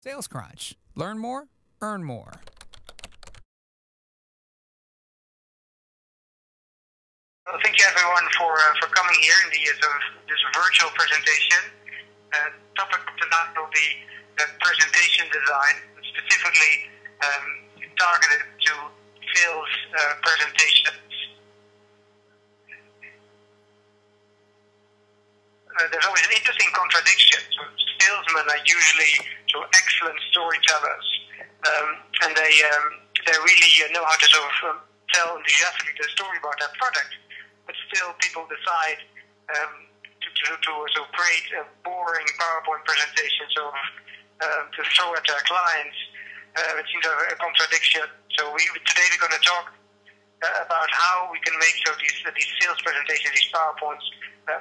Sales Crunch. Learn more, earn more. Well, thank you everyone for coming here in this virtual presentation. Topic of tonight will be presentation design, specifically targeted to sales presentations. There's always an interesting contradiction. So salesmen are usually excellent storytellers, and they really know how to sort of tell enthusiastically the story about their product. But still, people decide to create a boring PowerPoint presentation to throw at their clients. It seems a contradiction. So today we're going to talk about how we can make these sales presentations, these PowerPoints,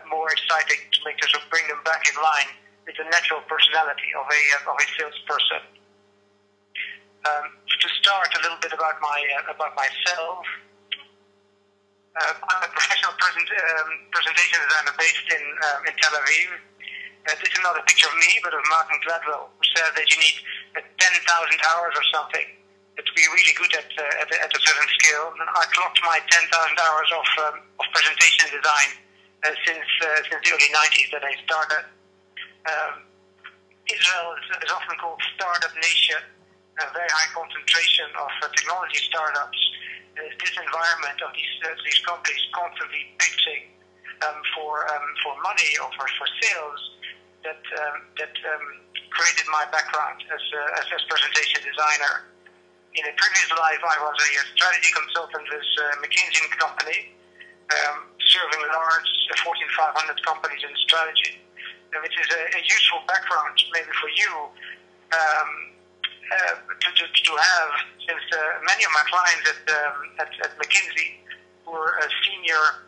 more exciting, to make them bring them back in line with the natural personality of a salesperson. To start, a little bit about myself. I'm a professional presentation designer based in Tel Aviv. This is not a picture of me, but of Martin Gladwell, who said that you need 10,000 hours or something to be really good at a certain skill. And I clocked my 10,000 hours of presentation design since the early 90s that I started. Israel is often called startup nation, a very high concentration of technology startups. This environment of these companies constantly pitching for money or for sales that created my background as presentation designer. In a previous life, I was a strategy consultant with McKinsey & Company, serving large Fortune 500 companies in strategy, which is a useful background maybe for you to have, since many of my clients at McKinsey were senior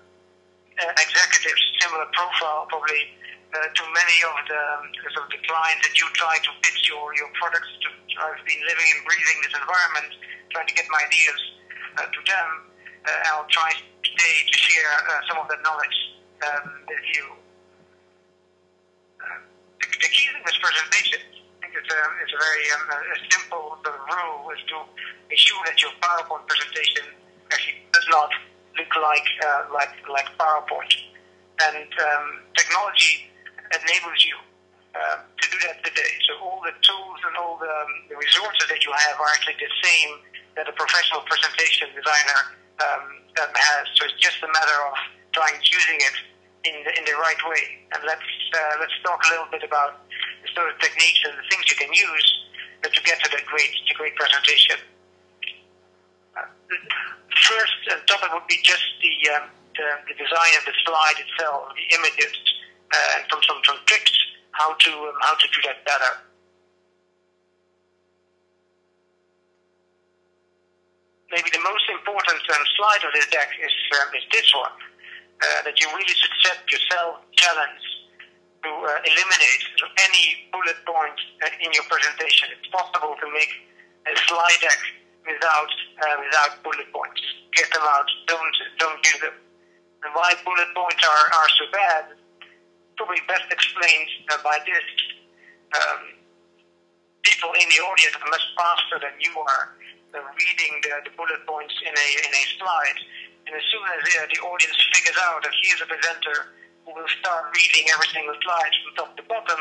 executives, similar profile probably to many of the clients that you try to pitch your products to. I've been living and breathing this environment, trying to get my ideas to them. I'll try today to share some of that knowledge with you. The key in this presentation, I think it's a very simple rule, is to make sure that your PowerPoint presentation actually does not look like PowerPoint. And technology enables you to do that today. So all the tools and all the resources that you have are actually the same that a professional presentation designer has. So it's just a matter of using it in the right way. And let's talk a little bit about the sort of techniques and the things you can use to get to the great presentation. First topic would be just the design of the slide itself, the images, and some tricks how to do that better. Maybe the most important slide of this deck is this one, that you really should set yourself challenge to eliminate any bullet point in your presentation. It's possible to make a slide deck without bullet points. Get them out. Don't use them. And why bullet points are so bad, probably best explained by this. People in the audience are much faster than you are reading the bullet points in a slide. And as soon as the audience figures out that here's a presenter who will start reading every single slide from top to bottom,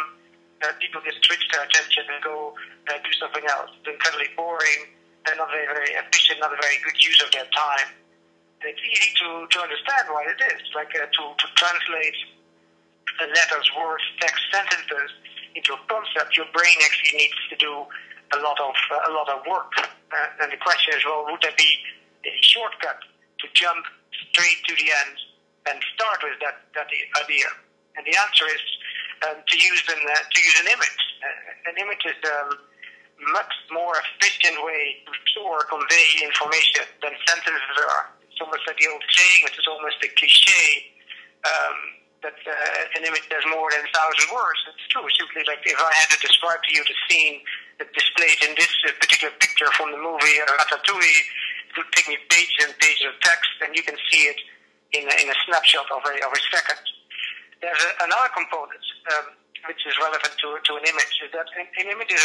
people just switch their attention and go do something else. It's incredibly boring and not very efficient, not a very good use of their time. And it's easy to understand why it is. Like to translate letters, words, text, sentences into a concept, your brain actually needs to do a lot of work. And the question is, well, would there be a shortcut to jump straight to the end and start with that idea? And the answer is to use an image. An image is much more efficient way to store, convey information than sentences are. It's almost like the old saying, which is almost a cliche, that an image does more than 1,000 words. It's true. Simply like if I had to describe to you the scene that displayed in this particular picture from the movie Ratatouille, it would take me pages and pages of text, and you can see it in a snapshot of a second. There's another component which is relevant to an image, is that an image is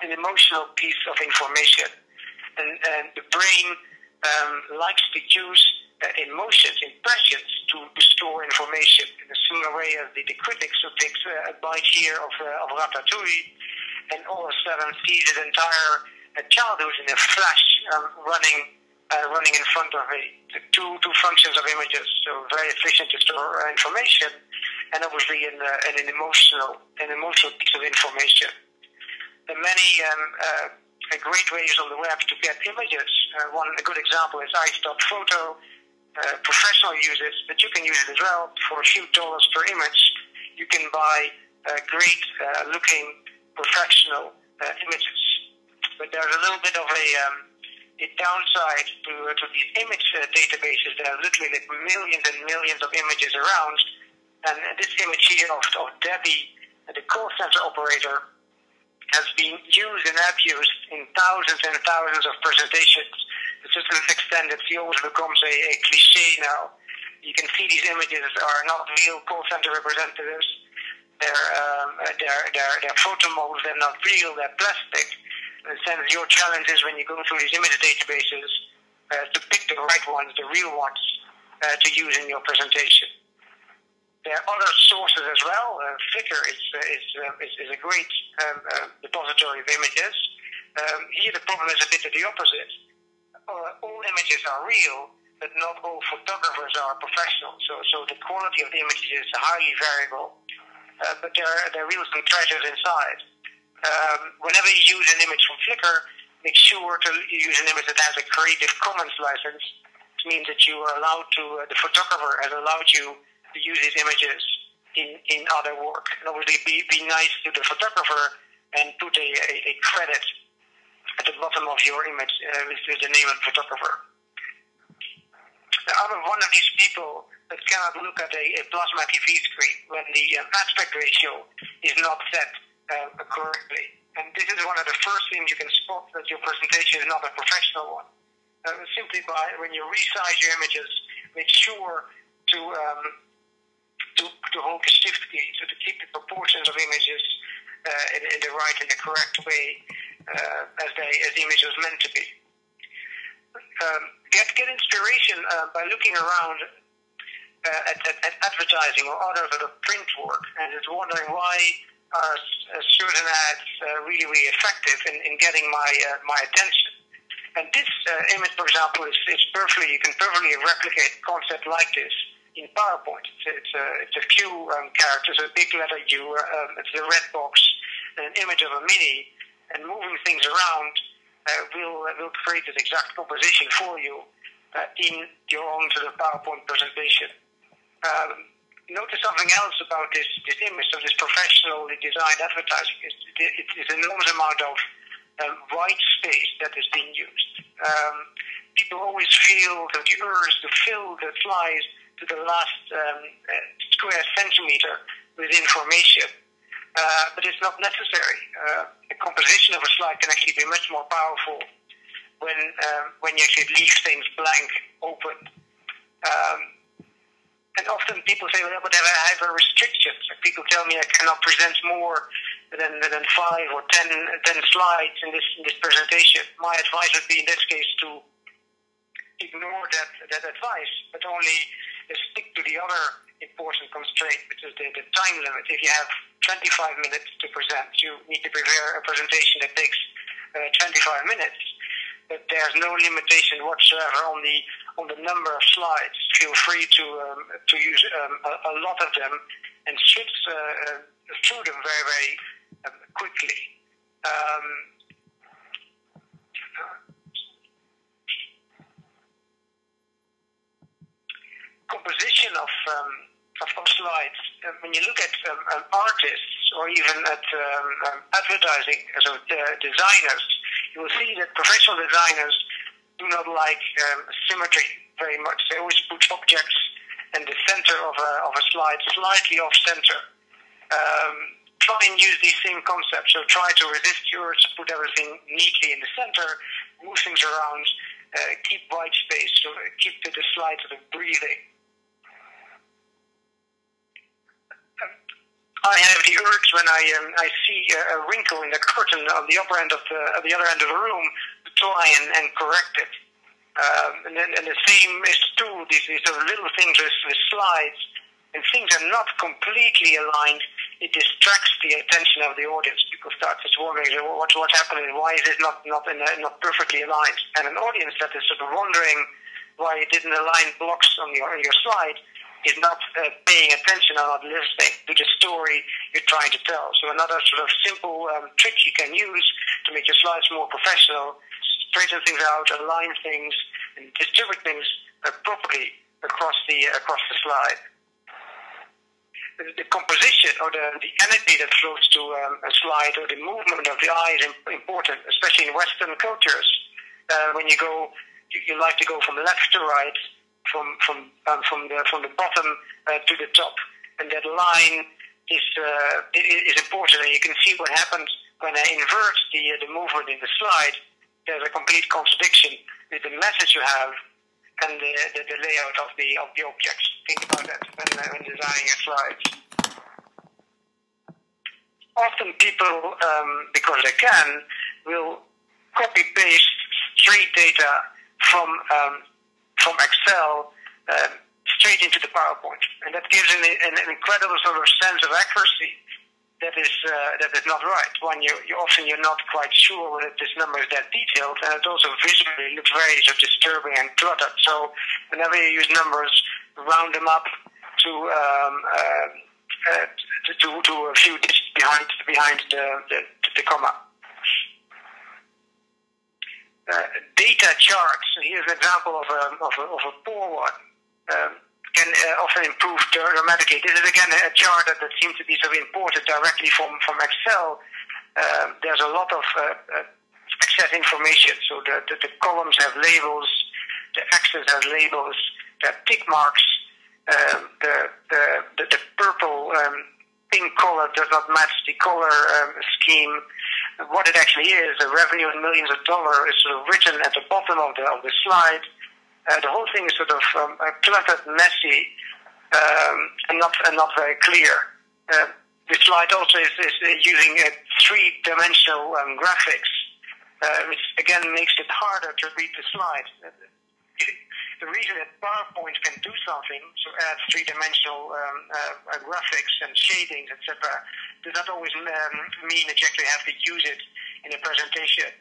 an emotional piece of information. And the brain likes to use emotions, impressions to store information in a similar way as the critic who takes a bite here of ratatouille and all of a sudden sees his entire childhood in a flash running in front of me. Two functions of images, so very efficient to store information, and obviously an emotional piece of information. There are many great ways on the web to get images. A good example is iStock.photo. Professional use it, but you can use it as well. For a few dollars per image, you can buy great looking professional images. But there's a little bit of a downside to these image databases. There are literally like millions and millions of images around. And this image here of Debbie, the call center operator, has been used and abused in thousands and thousands of presentations. To such an extent that she almost becomes a cliche now. You can see these images are not real call center representatives. They're photo models. They're not real. They're plastic. In a sense, your challenge is when you go through these image databases to pick the right ones, the real ones, to use in your presentation. There are other sources as well. Flickr is a great depository of images. Here the problem is a bit of the opposite. All images are real, but not all photographers are professional. So the quality of the images is highly variable, but there are real some treasures inside. Whenever you use an image from Flickr, make sure to use an image that has a Creative Commons license. It means that you are allowed to, the photographer has allowed you to use these images in other work. And obviously be nice to the photographer and put a credit at the bottom of your image with the name of the photographer. Now, I'm one of these people that cannot look at a plasma TV screen when the aspect ratio is not set correctly. And this is one of the first things you can spot that your presentation is not a professional one. Simply by, when you resize your images, make sure to hold the shift key, so to keep the proportions of images in the right and the correct way as the image was meant to be. Get inspiration by looking around at advertising or other sort of print work, and just wondering why are certain ads really effective in getting my attention. And this image, for example, is perfectly, you can perfectly replicate a concept like this in PowerPoint. It's a few characters, a big letter U, it's a red box, and an image of a mini, and moving things around will create this exact composition for you in your own sort of PowerPoint presentation. Notice something else about this image of this professionally designed advertising. It's an enormous amount of white space that is being used. People always feel the urge to fill the slides to the last square centimeter with information. But it's not necessary. The composition of a slide can actually be much more powerful when you actually leave things blank, open. And often people say, well, but I have a restriction. People tell me I cannot present more than 5 or 10 slides in this presentation. My advice would be in this case to ignore that advice, but only stick to the other important constraint, which is the time limit. If you have 25 minutes to present, you need to prepare a presentation that takes 25 minutes. But there's no limitation whatsoever on the number of slides. Feel free to use a lot of them and switch through them very, very quickly. Composition of slides. When you look at artists or even at advertising, so designers, you will see that professional designers do not like symmetry very much. They always put objects in the center of a slide slightly off center. Try and use these same concepts. So try to resist the urge to put everything neatly in the center, move things around, keep white space, so keep the slide sort of breathing. I have the urge when I see a wrinkle in the curtain on the upper end of the other end of the room to try and correct it. And the same is true. These sort of little things with slides, and things are not completely aligned. It distracts the attention of the audience. People start just wondering what's happening. Why is it not perfectly aligned? And an audience that is sort of wondering why it didn't align blocks on your slide is not paying attention or not listening to the story you're trying to tell. So another sort of simple trick you can use to make your slides more professional: straighten things out, align things, and distribute things properly across the slide. The composition or the energy that flows to a slide, or the movement of the eye, is important, especially in Western cultures. When you go, you like to go from left to right, from the bottom to the top, and that line is important. And you can see what happens when I invert the movement in the slide. There's a complete contradiction with the message you have and the layout of the objects. Think about that when designing your slides. Often people, because they can, will copy-paste straight data from Excel straight into the PowerPoint, and that gives an incredible sort of sense of accuracy that is not right. One, you're not quite sure whether this number is that detailed, and it also visually looks very sort of disturbing and cluttered. So whenever you use numbers, round them up to a few digits behind the comma. Data charts. Here's an example of a poor one. Can often improve dramatically. This is again a chart that seems to be sort of imported directly from Excel. There's a lot of excess information. So the columns have labels, the axes have labels, there are tick marks. The purple pink color does not match the color scheme. What it actually is, the revenue in millions of dollars, is sort of written at the bottom of the slide. The whole thing is sort of cluttered, messy, and not very clear. The slide also is using three-dimensional graphics, which again makes it harder to read the slide. The reason that PowerPoint can do something, so add three-dimensional graphics and shadings, etc., does not always mean that you actually have to use it in a presentation.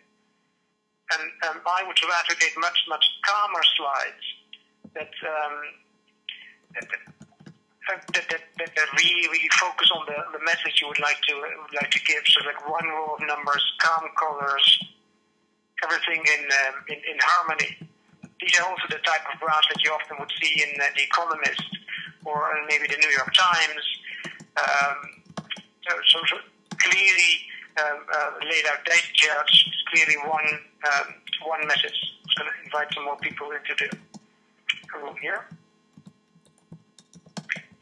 And I would advocate much calmer slides that really focus on the message you would like to give. So like one row of numbers, calm colors, everything in harmony. These are also the type of graphs that you often would see in The Economist or maybe the New York Times. So clearly laid out data charts, clearly one message. I'm going to invite some more people into the room here.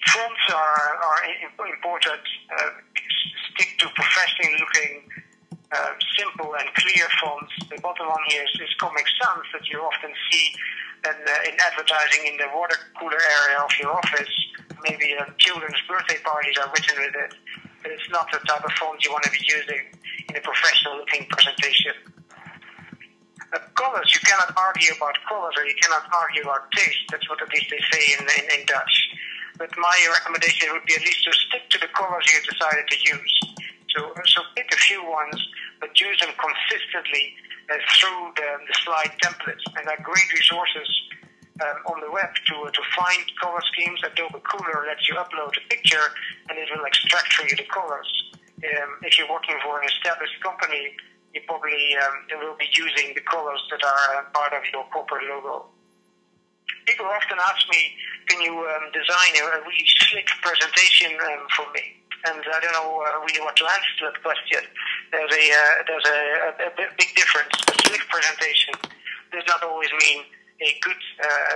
Fonts are important. Stick to professionally looking, simple and clear fonts. The bottom one here is Comic Sans that you often see in advertising in the water cooler area of your office. Maybe children's birthday parties are written with it, but it's not the type of font you want to be using in a professional-looking presentation. Colors, you cannot argue about colors, or you cannot argue about taste. That's what at least they say in Dutch. But my recommendation would be at least to stick to the colors you decided to use. So pick a few ones, but use them consistently through the slide templates. And there are great resources on the web to find color schemes. Adobe Cooler lets you upload a picture, and it will extract for you the colors. If you're working for an established company, you probably will be using the colors that are part of your corporate logo. People often ask me, can you design a really slick presentation for me? And I don't know really what to answer to that question. There's a big difference. A slick presentation does not always mean a good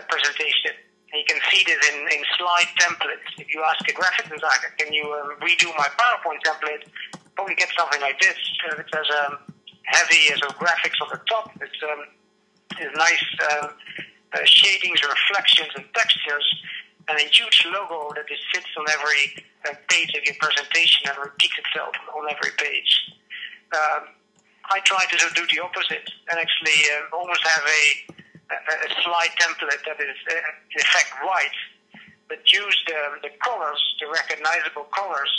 presentation. And you can see this in slide templates. If you ask a graphic designer, can you redo my PowerPoint template? Probably get something like this. It has heavy graphics on the top. It's nice shadings, reflections, and textures. and a huge logo that just sits on every page of your presentation and repeats itself on every page. I try to do the opposite and actually almost have a slide template that is in effect white, but use the colors, the recognizable colors,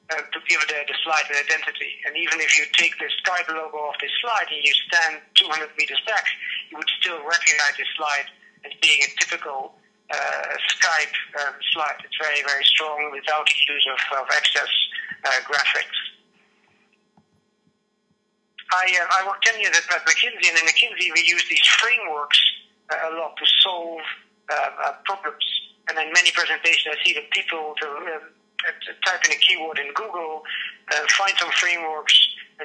to give the slide an identity. And even if you take the Skype logo off this slide and you stand 200 meters back, you would still recognize this slide as being a typical Skype slide. It's very, very strong without the use of excess graphics. I worked 10 years at McKinsey, and in McKinsey we use these frameworks a lot to solve problems. And in many presentations I see that people type in a keyword in Google, find some frameworks,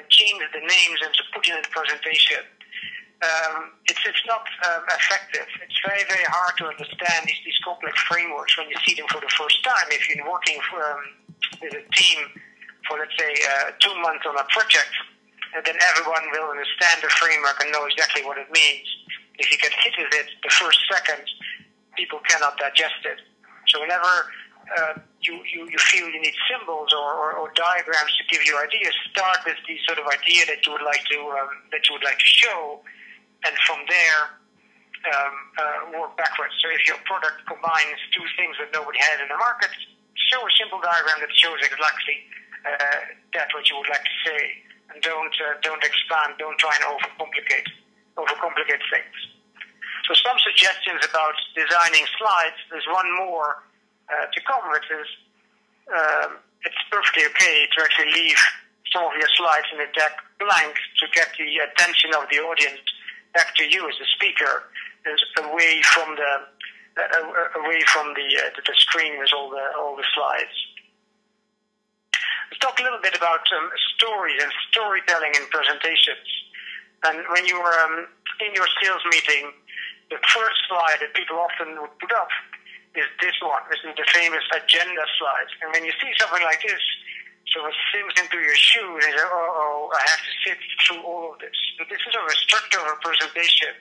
change the names and to put in a presentation. It's not effective. It's very, very hard to understand these complex frameworks when you see them for the first time. If you're working with a team for, let's say, 2 months on a project, then everyone will understand the framework and know exactly what it means. If you get hit with it the first second, people cannot digest it. So whenever you feel you need symbols or diagrams to give you ideas, start with the sort of idea that you would like to show, and from there work backwards. So if your product combines two things that nobody has in the market, show a simple diagram that shows exactly that what you would like to say, and don't expand, don't try and overcomplicate things. So some suggestions about designing slides. There's one more to come, which is it's perfectly okay to actually leave some of your slides in the deck blank to get the attention of the audience back to you as the speaker, away from the screen with all the slides. Let's talk a little bit about stories and storytelling in presentations. And when you are in your sales meeting, the first slide that people often would put up is this one. This is the famous agenda slide. And when you see something like this, so it sinks into your shoes and you say, oh, I have to sit through all of this. But this is a structure of a presentation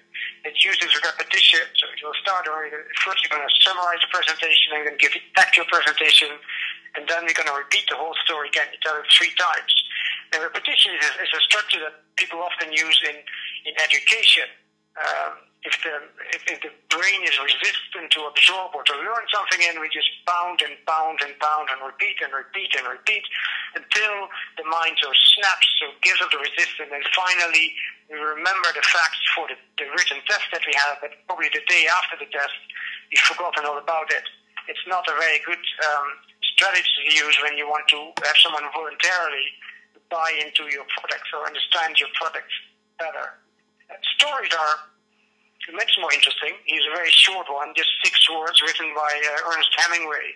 that uses repetition. So you'll start, first you're going to summarize the presentation, and you're going to give back your presentation, and then we're going to repeat the whole story again. You tell it 3 times. And repetition is a structure that people often use in education. If the brain is resistant to absorb or to learn something, and we just pound and pound and pound and repeat and repeat and repeat until the mind so snaps, so gives up the resistance, and finally we remember the facts for the written test that we have, but probably the day after the test we've forgotten all about it. It's not a very good strategy to use when you want to have someone voluntarily buy into your product or understand your product better. Stories are much more interesting. Here's a very short one, just 6 words written by Ernest Hemingway.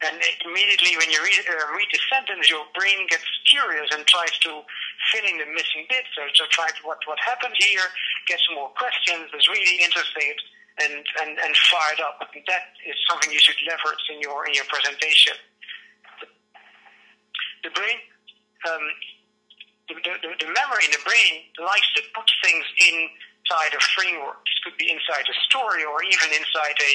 And immediately when you read the sentence, your brain gets curious and tries to fill in the missing bits. So try what happened here, get some more questions, is really interested and fired up. And that is something you should leverage in your presentation. The brain, the memory in the brain likes to put things inside a framework. This could be inside a story or even inside a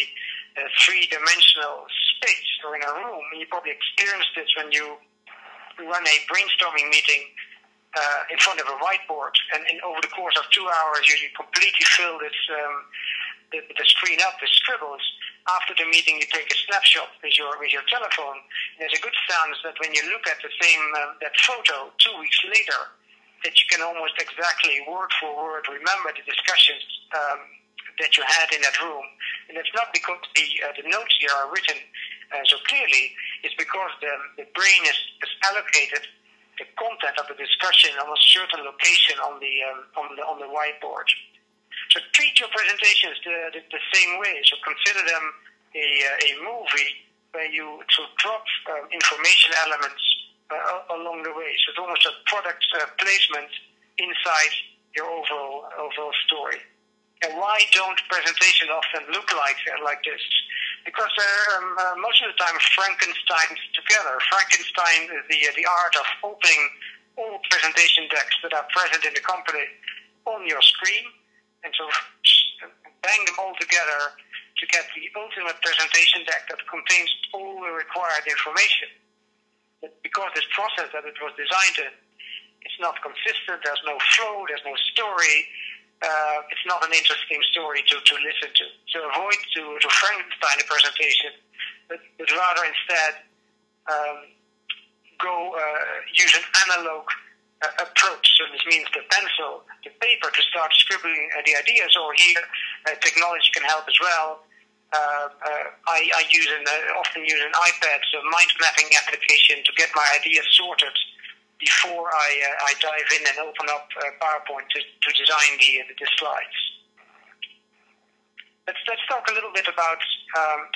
3-dimensional space or in a room. You probably experienced this when you run a brainstorming meeting in front of a whiteboard, and over the course of 2 hours you completely fill this the screen up with scribbles. After the meeting, you take a snapshot with your telephone. And there's a good chance that when you look at the same that photo 2 weeks later, that you can almost exactly word for word remember the discussions that you had in that room. And it's not because the notes here are written so clearly. It's because the brain is allocated the content of the discussion on a certain location on the whiteboard. So treat your presentations the same way. So consider them a movie where you drop information elements along the way. So it's almost a product placement inside your overall story. And why don't presentations often look like this? Because they're most of the time Frankenstein's together. Frankenstein is the art of opening all presentation decks that are present in the company on your screen, and so bang them all together to get the ultimate presentation deck that contains all the required information. But because this process that it was designed in, it's not consistent, there's no flow, there's no story, it's not an interesting story to listen to. So avoid to Frankenstein a presentation, but rather instead use an analog approach. So this means the pencil, the paper to start scribbling the ideas, or here technology can help as well. I often use an iPad, so mind mapping application to get my ideas sorted before I dive in and open up PowerPoint to design the slides. Let's talk a little bit about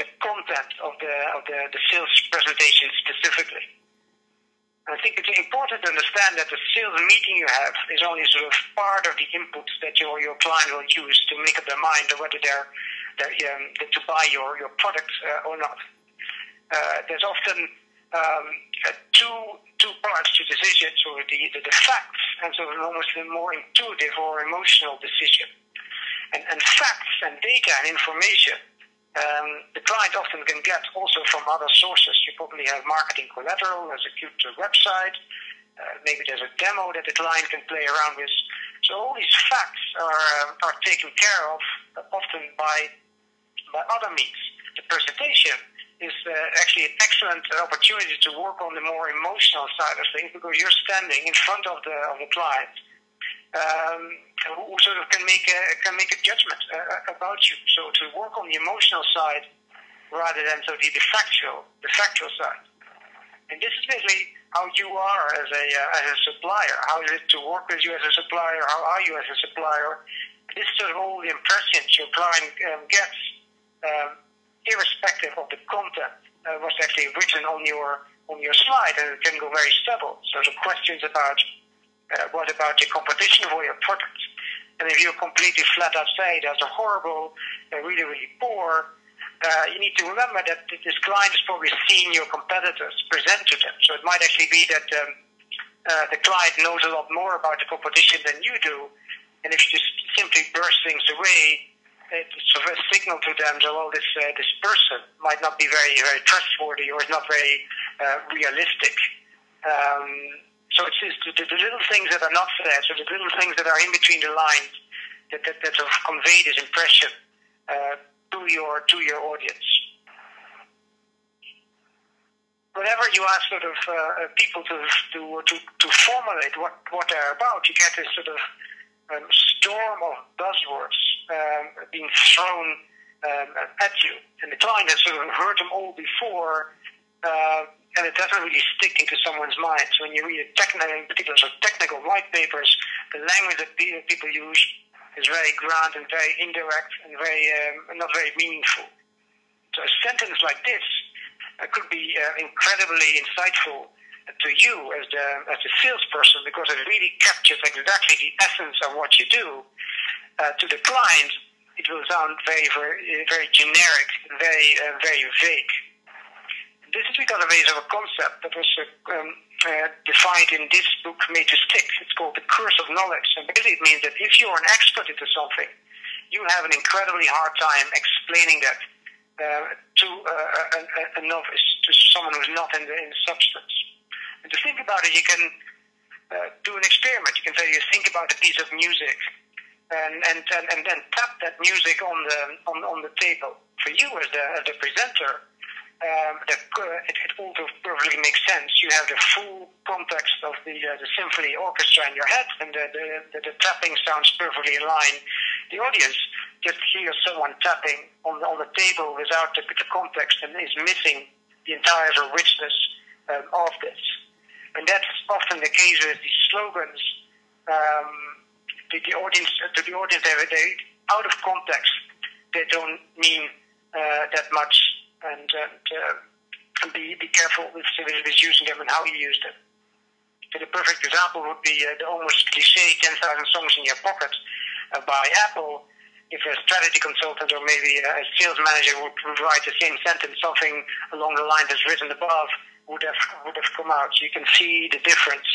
the content of the sales presentation specifically. I think it's important to understand that the sales meeting you have is only sort of part of the inputs that your client will use to make up their mind on whether they're to buy your product or not. There's often two parts to decision, so the facts and sort of almost a more intuitive or emotional decision. And facts and data and information, the client often can get also from other sources. You probably have marketing collateral, there's a cute website, maybe there's a demo that the client can play around with. So all these facts are taken care of often by other means. The presentation is actually an excellent opportunity to work on the more emotional side of things, because you're standing in front of the client who sort of can make a judgment about you. So to work on the emotional side rather than so the factual side. And this is basically how you are as a supplier. How is it to work with you as a supplier? How are you as a supplier? This is sort of all the impressions your client gets, irrespective of the content what's actually written on your slide, and it can go very subtle. So the questions about what about the competition for your product? And if you're completely flat out say that's a horrible, really, really poor, you need to remember that this client has probably seen your competitors present to them. So it might actually be that the client knows a lot more about the competition than you do. And if you just simply burst things away, it's sort of a signal to them that, well, this person might not be very, very trustworthy or is not very realistic. So it's the little things that are not said, so the little things that are in between the lines that sort of convey this impression to your audience. Whenever you ask sort of people to formulate what they're about, you get this sort of storm of buzzwords being thrown at you, and the client has sort of heard them all before. And it doesn't really stick into someone's mind. So when you read in particular sort of technical white papers, the language that people use is very grand and very indirect and very not very meaningful. So a sentence like this could be incredibly insightful to you as the salesperson, because it really captures exactly the essence of what you do. To the client, it will sound very, very, very generic, very, very vague. This is because of a concept that was defined in this book, Made to Stick. It's called the curse of knowledge. And basically it means that if you're an expert into something, you have an incredibly hard time explaining that to a novice, to someone who's not in the substance. And to think about it, you can do an experiment. You can say, you think about a piece of music and then tap that music on the table. For you as the presenter, it all perfectly makes sense. You have the full context of the symphony orchestra in your head, and the tapping sounds perfectly in line. The audience just hears someone tapping on the table without the context, and is missing the entire richness of this. And that's often the case with these slogans. The audience, they out of context, they don't mean that much. And be careful with using them and how you use them. So the perfect example would be the almost cliche 10,000 songs in your pocket by Apple. If a strategy consultant or maybe a sales manager would write the same sentence, something along the line that's written above would have come out. So you can see the difference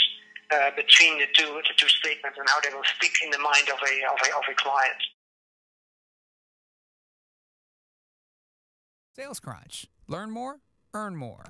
between the two statements and how they will stick in the mind of a client. Sales Crunch. Learn more, earn more.